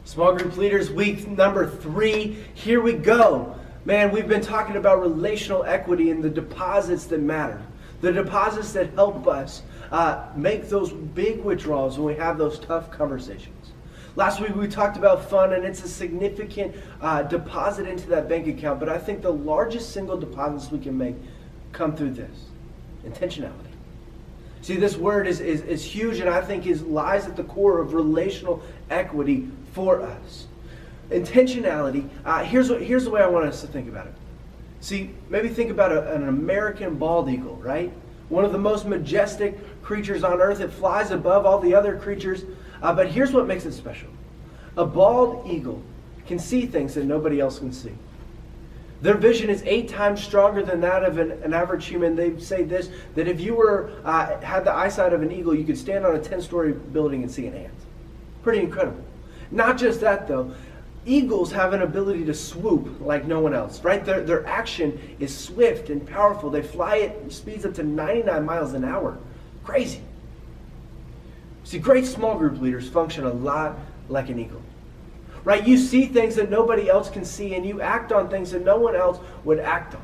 Small group leaders, week number 3. Here we go. Man, we've been talking about relational equity and the deposits that matter. The deposits that help us make those big withdrawals when we have those tough conversations. Last week we talked about fun, and it's a significant deposit into that bank account. But I think the largest single deposits we can make come through this: intentionality. See, this word is huge, and I think lies at the core of relational equity for us. Intentionality, here's the way I want us to think about it. See, maybe think about an American bald eagle, right? One of the most majestic creatures on earth. It flies above all the other creatures. But here's what makes it special. A bald eagle can see things that nobody else can see. Their vision is 8 times stronger than that of an average human. They say this, that if you had the eyesight of an eagle, you could stand on a 10-story building and see an ant. Pretty incredible. Not just that, though. Eagles have an ability to swoop like no one else, right? Their action is swift and powerful. They fly at speeds up to 99 miles an hour. Crazy. See, great small group leaders function a lot like an eagle. Right? You see things that nobody else can see, and you act on things that no one else would act on.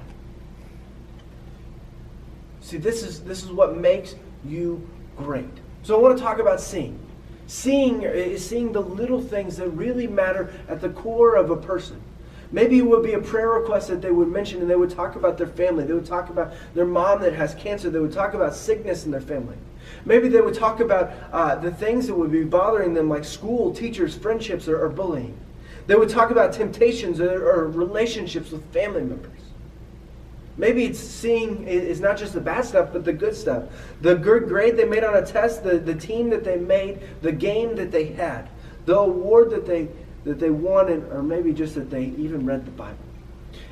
See, this is what makes you great. So I want to talk about seeing. Seeing is seeing the little things that really matter at the core of a person. Maybe it would be a prayer request that they would mention, and they would talk about their family. They would talk about their mom that has cancer. They would talk about sickness in their family. Maybe they would talk about the things that would be bothering them, like school, teachers, friendships, or bullying. They would talk about temptations or relationships with family members. Maybe it's seeing is not just the bad stuff, but the good stuff. The good grade they made on a test, the team that they made, the game that they had, the award that they won, or maybe just that they even read the Bible.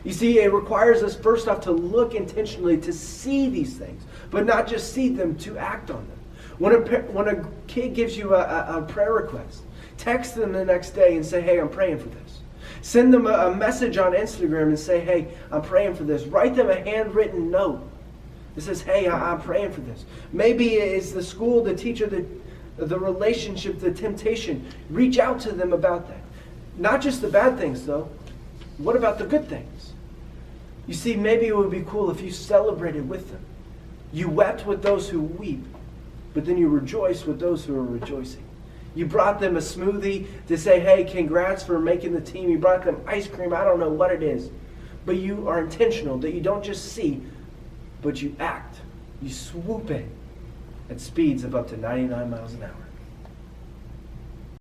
You see, it requires us first off to look intentionally to see these things, but not just see them, to act on them. When a kid gives you a prayer request, text them the next day and say, hey, I'm praying for this. Send them a message on Instagram and say, hey, I'm praying for this. Write them a handwritten note that says, hey, I'm praying for this. Maybe it's the school, the teacher, the relationship, the temptation. Reach out to them about that. Not just the bad things, though. What about the good things? You see, maybe it would be cool if you celebrated with them. You wept with those who weep, but then you rejoice with those who are rejoicing. You brought them a smoothie to say, hey, congrats for making the team. You brought them ice cream. I don't know what it is. But you are intentional, that you don't just see, but you act. You swoop in at speeds of up to 99 miles an hour.